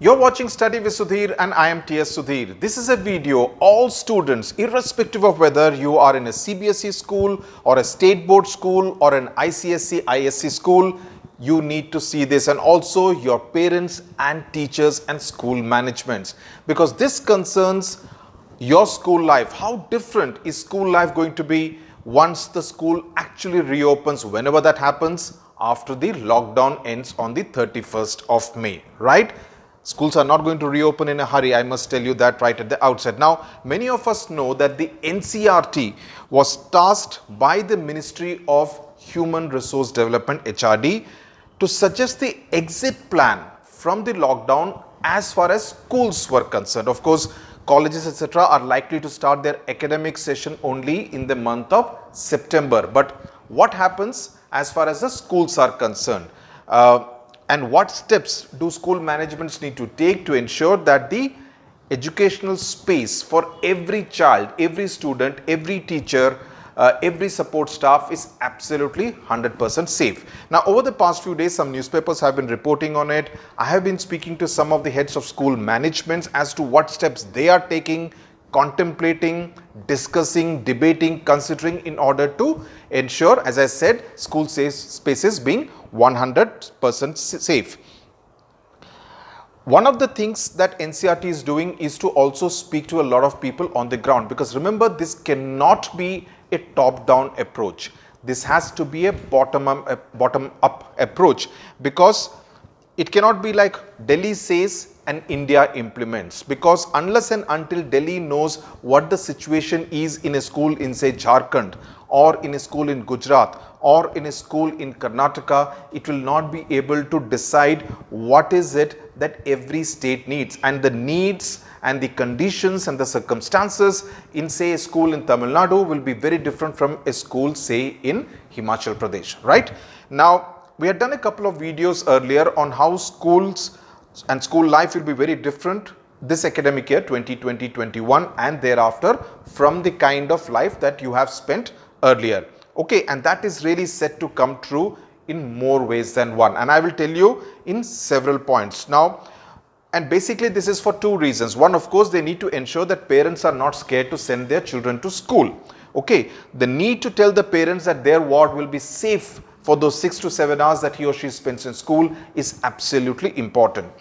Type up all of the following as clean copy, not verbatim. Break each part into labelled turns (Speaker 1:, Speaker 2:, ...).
Speaker 1: You're watching Study with Sudhir and I am TS Sudhir. This is a video all students, irrespective of whether you are in a CBSE school or a state board school or an ICSE, ISC school, you need to see this, and also your parents and teachers and school managements, because this concerns your school life. How different is school life going to be once the school actually reopens, whenever that happens, after the lockdown ends on the 31st of May, right? Schools are not going to reopen in a hurry. I must tell you that right at the outset. Now, many of us know that the NCERT was tasked by the Ministry of Human Resource Development, HRD, to suggest the exit plan from the lockdown as far as schools were concerned. Of course, colleges etc. are likely to start their academic session only in the month of September. But what happens as far as the schools are concerned? And what steps do school managements need to take to ensure that the educational space for every child, every student, every teacher, every support staff is absolutely 100% safe. Now, over the past few days, some newspapers have been reporting on it. I have been speaking to some of the heads of school managements as to what steps they are taking, contemplating, discussing, debating, considering in order to ensure, as I said, school spaces being 100% safe. One of the things that NCERT is doing is to also speak to a lot of people on the ground, because remember, this cannot be a top-down approach. This has to be a bottom-up approach, because it cannot be like Delhi says and India implements, because unless and until Delhi knows what the situation is in a school in, say, Jharkhand, or in a school in Gujarat, or in a school in Karnataka, it will not be able to decide what is it that every state needs, and the needs and the conditions and the circumstances in, say, a school in Tamil Nadu will be very different from a school, say, in Himachal Pradesh, right? Now, we had done a couple of videos earlier on how schools and school life will be very different this academic year 2020-21 and thereafter from the kind of life that you have spent earlier. Okay, and that is really set to come true in more ways than one, and I will tell you in several points. Now, and basically this is for two reasons. One, of course, they need to ensure that parents are not scared to send their children to school. Okay, the need to tell the parents that their ward will be safe for those 6 to 7 hours that he or she spends in school is absolutely important.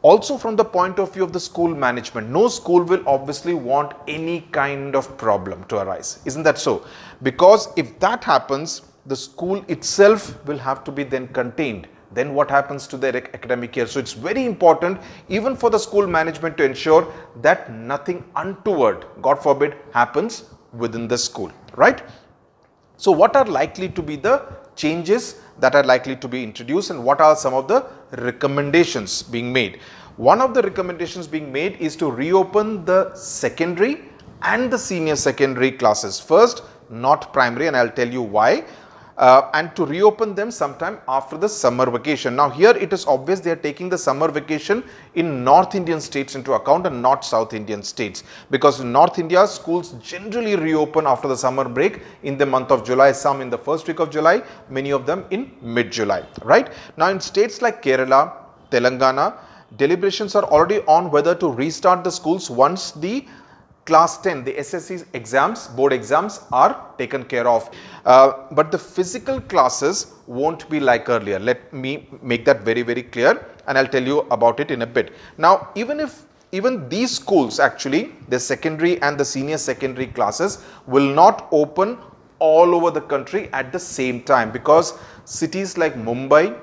Speaker 1: Also, from the point of view of the school management, no school will obviously want any kind of problem to arise. Isn't that so? Because if that happens, the school itself will have to be then contained. Then what happens to their academic year? So it's very important even for the school management to ensure that nothing untoward, God forbid, happens within the school, right? So what are likely to be the changes that are likely to be introduced, and what are some of the recommendations being made? One of the recommendations being made is to reopen the secondary and the senior secondary classes first, not primary, and I'll tell you why. And to reopen them sometime after the summer vacation. Now, here it is obvious they are taking the summer vacation in North Indian states into account and not South Indian states, because in North India schools generally reopen after the summer break in the month of July, some in the first week of July, many of them in mid-July, right? Now, in states like Kerala, Telangana, deliberations are already on whether to restart the schools once the Class 10, the SSC exams, board exams are taken care of. But the physical classes won't be like earlier. Let me make that very, very clear, and I'll tell you about it in a bit. Now, even these schools actually, the secondary and the senior secondary classes will not open all over the country at the same time, because cities like Mumbai,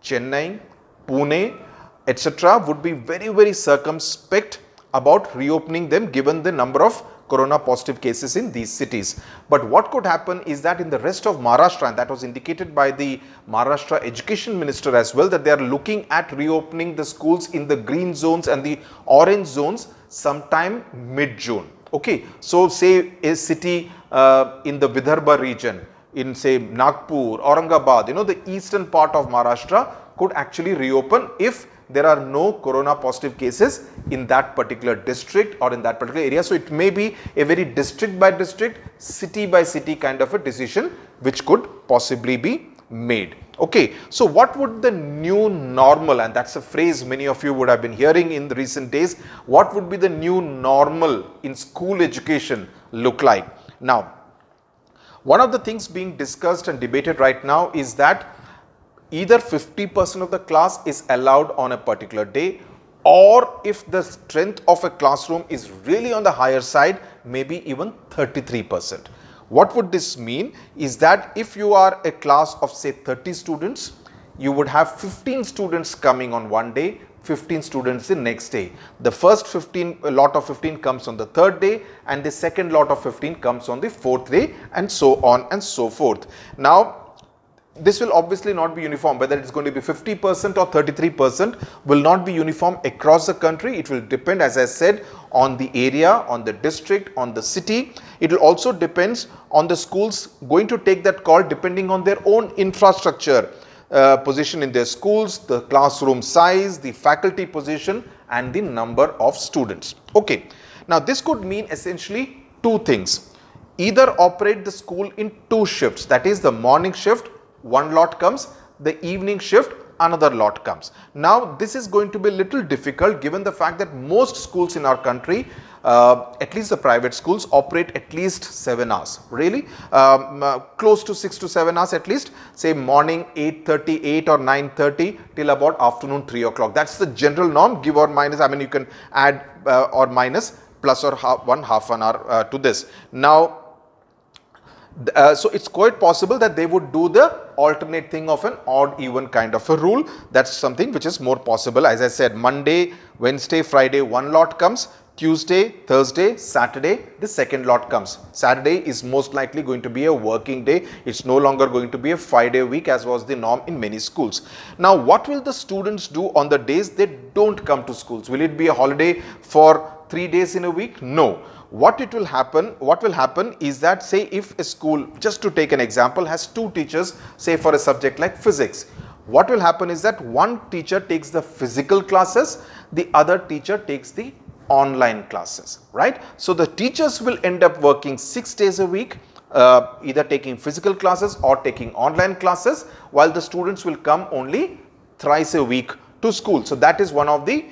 Speaker 1: Chennai, Pune, etc. would be very, very circumspect about reopening them given the number of corona positive cases in these cities. But what could happen is that in the rest of Maharashtra, and that was indicated by the Maharashtra Education Minister as well, that they are looking at reopening the schools in the green zones and the orange zones sometime mid-June. Okay, so say a city in the Vidarbha region, in say Nagpur, Aurangabad, the eastern part of Maharashtra could actually reopen if there are no corona positive cases in that particular district or in that particular area. So it may be a very district by district, city by city kind of a decision which could possibly be made. Okay, so what would the new normal, and that's a phrase many of you would have been hearing in the recent days, what would be the new normal in school education look like? Now, one of the things being discussed and debated right now is that either 50% of the class is allowed on a particular day, or if the strength of a classroom is really on the higher side, maybe even 33%. What would this mean is that if you are a class of say 30 students, you would have 15 students coming on one day, 15 students the next day. The first lot of 15 comes on the third day, and the second lot of 15 comes on the fourth day, and so on and so forth. Now, this will obviously not be uniform, whether it's going to be 50% or 33% will not be uniform across the country. It will depend, as I said, on the area, on the district, on the city. It will also depend on the schools going to take that call depending on their own infrastructure position in their schools, the classroom size, the faculty position, and the number of students. Okay, now this could mean essentially two things. Either operate the school in two shifts, that is the morning shift, one lot comes, the evening shift, another lot comes. Now, this is going to be a little difficult given the fact that most schools in our country, at least the private schools, operate at least 7 hours, really close to 6 to 7 hours at least, say morning 8:38 or 9:30 till about afternoon 3 o'clock. That's the general norm, give or minus. I mean, you can add or minus plus or half an hour to this. Now, so it's quite possible that they would do the alternate thing of an odd even kind of a rule. That's something which is more possible. As I said, Monday, Wednesday, Friday one lot comes, Tuesday, Thursday, Saturday the second lot comes. Saturday is most likely going to be a working day. It's no longer going to be a 5-day week as was the norm in many schools. Now, what will the students do on the days they don't come to schools? Will it be a holiday for 3 days in a week? No. What will happen is that, say if a school, just to take an example, has 2 teachers, say for a subject like physics, what will happen is that one teacher takes the physical classes, the other teacher takes the online classes, right? So the teachers will end up working 6 days a week, either taking physical classes or taking online classes, while the students will come only thrice a week to school. So that is one of the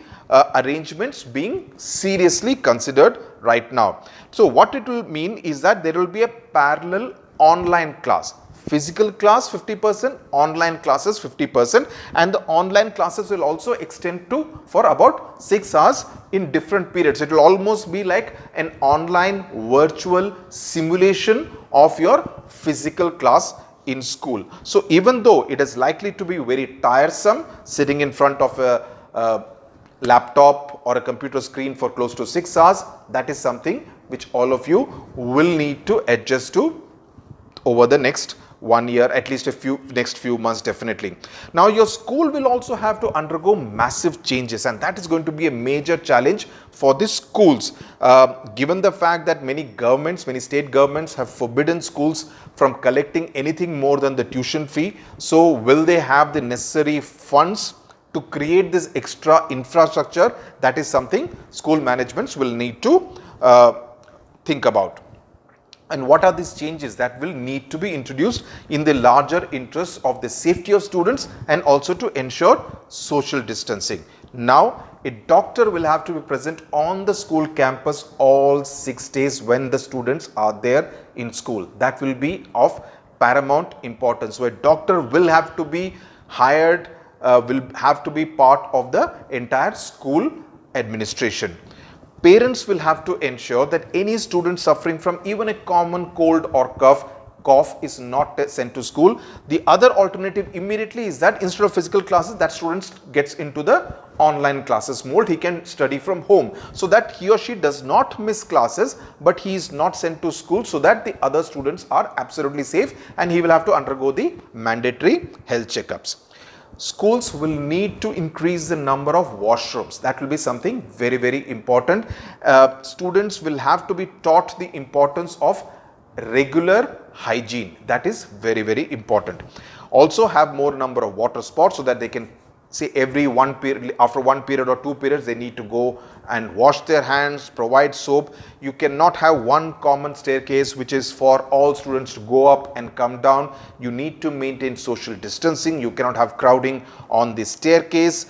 Speaker 1: arrangements being seriously considered right now. So what it will mean is that there will be a parallel online class, physical class 50%, online classes 50%, and the online classes will also extend to for about 6 hours in different periods. It will almost be like an online virtual simulation of your physical class in school. So even though it is likely to be very tiresome sitting in front of a laptop or a computer screen for close to 6 hours, that is something which all of you will need to adjust to over the next 1 year, at least next few months definitely. Now, your school will also have to undergo massive changes, and that is going to be a major challenge for the schools, given the fact that many state governments have forbidden schools from collecting anything more than the tuition fee. So will they have the necessary funds to create this extra infrastructure? That is something school managements will need to think about. And what are these changes that will need to be introduced in the larger interests of the safety of students and also to ensure social distancing? Now, a doctor will have to be present on the school campus all 6 days when the students are there in school. That will be of paramount importance. So, a doctor will have to be hired, will have to be part of the entire school administration. Parents will have to ensure that any student suffering from even a common cold or cough is not sent to school. The other alternative immediately is that instead of physical classes, that student gets into the online classes mold. He can study from home, so that he or she does not miss classes, but he is not sent to school, so that the other students are absolutely safe and he will have to undergo the mandatory health checkups. Schools will need to increase the number of washrooms. That will be something very, very important. Students will have to be taught the importance of regular hygiene. That is very, very important. Also have more number of water sports so that they can say every one period, after one period or two periods, they need to go and wash their hands, provide soap. You cannot have one common staircase which is for all students to go up and come down. You need to maintain social distancing. You cannot have crowding on the staircase.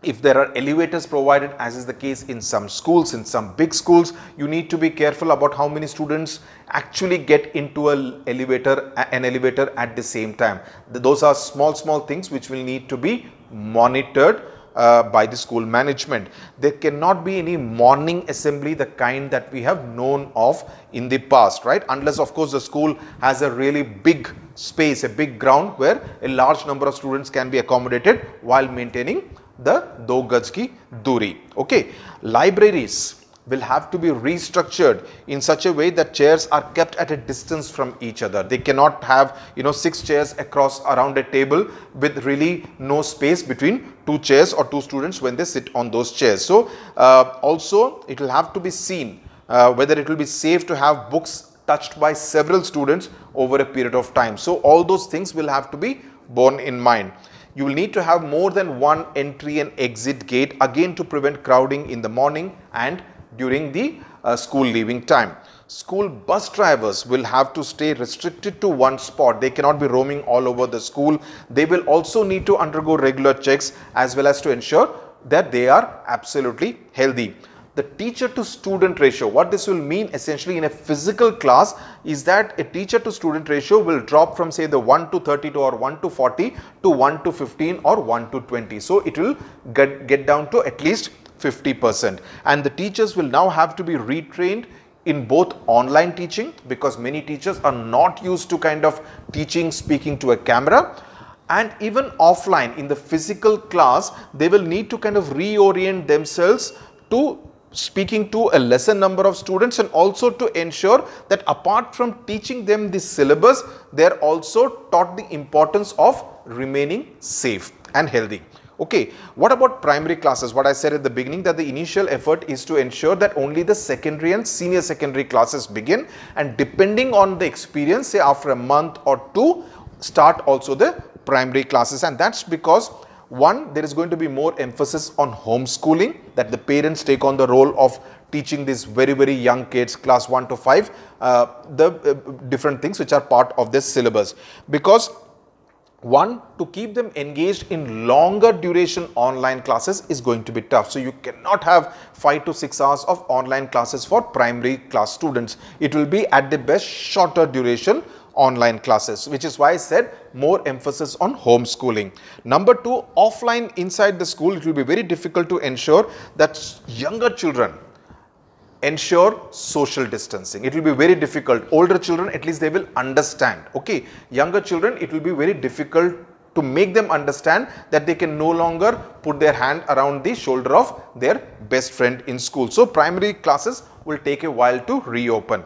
Speaker 1: If there are elevators provided, as is the case in some schools, in some big schools, you need to be careful about how many students actually get into an elevator at the same time. Those are small things which will need to be monitored by the school management. There cannot be any morning assembly, the kind that we have known of in the past, right? Unless of course the school has a really big space, a big ground where a large number of students can be accommodated while maintaining the 2 gaj ki duri. Okay, libraries will have to be restructured in such a way that chairs are kept at a distance from each other. They cannot have 6 chairs across around a table with really no space between 2 chairs or 2 students when they sit on those chairs. So also it will have to be seen whether it will be safe to have books touched by several students over a period of time. So all those things will have to be borne in mind. You will need to have more than one entry and exit gate, again to prevent crowding in the morning and during the school leaving time. School bus drivers will have to stay restricted to one spot. They cannot be roaming all over the school. They will also need to undergo regular checks as well as to ensure that they are absolutely healthy. The teacher to student ratio, what this will mean essentially in a physical class is that a teacher to student ratio will drop from say the 1 to 32 or 1 to 40 to 1 to 15 or 1 to 20. So it will get down to at least 50%, and the teachers will now have to be retrained in both online teaching, because many teachers are not used to kind of teaching speaking to a camera, and even offline in the physical class they will need to kind of reorient themselves to speaking to a lesser number of students, and also to ensure that apart from teaching them the syllabus, they are also taught the importance of remaining safe and healthy. Okay, what about primary classes? What I said at the beginning, that the initial effort is to ensure that only the secondary and senior secondary classes begin, and depending on the experience, say after a month or two, start also the primary classes. And that's because one, there is going to be more emphasis on homeschooling, that the parents take on the role of teaching these very young kids, class 1 to 5, the different things which are part of this syllabus. Because one, to keep them engaged in longer duration online classes is going to be tough. So you cannot have 5 to 6 hours of online classes for primary class students. It will be at the best shorter duration online classes, which is why I said more emphasis on homeschooling. Number two, offline inside the school, it will be very difficult to ensure that younger children ensure social distancing. It will be very difficult. Older children, at least they will understand. Okay, younger children, it will be very difficult to make them understand that they can no longer put their hand around the shoulder of their best friend in school. So primary classes will take a while to reopen.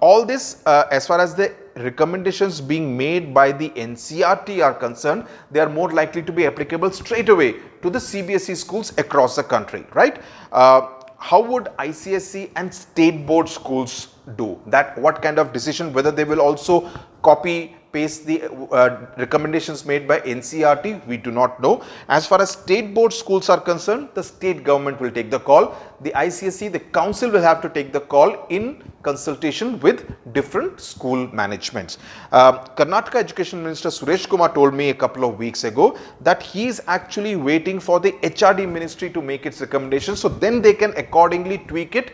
Speaker 1: All this, as far as the recommendations being made by the NCERT are concerned, they are more likely to be applicable straight away to the CBSE schools across the country, right? How would ICSE and state board schools do that? What kind of decision, whether they will also copy paste the recommendations made by NCERT, we do not know. As far as state board schools are concerned, the state government will take the call. The ICSE, the council will have to take the call in consultation with different school managements. Karnataka Education Minister Suresh Kumar told me a couple of weeks ago that he is actually waiting for the HRD ministry to make its recommendations, so then they can accordingly tweak it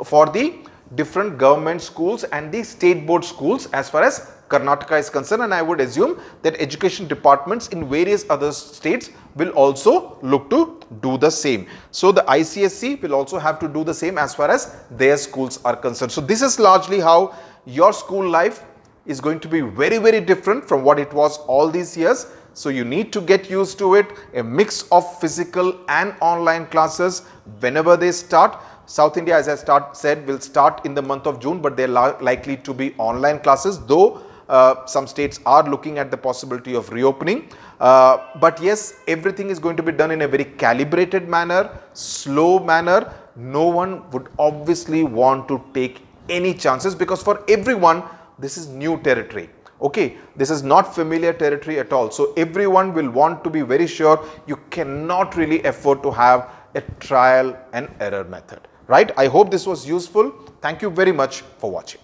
Speaker 1: for the different government schools and the state board schools as far as Karnataka is concerned, and I would assume that education departments in various other states will also look to do the same. So the ICSE will also have to do the same as far as their schools are concerned. So this is largely how your school life is going to be very different from what it was all these years. So you need to get used to it, a mix of physical and online classes whenever they start. South India, as I said, will start in the month of June, but they are likely to be online classes, though some states are looking at the possibility of reopening. But yes, everything is going to be done in a very calibrated manner, slow manner. No one would obviously want to take any chances, because for everyone, this is new territory. Okay, this is not familiar territory at all. So everyone will want to be very sure. You cannot really afford to have a trial and error method, right? I hope this was useful. Thank you very much for watching.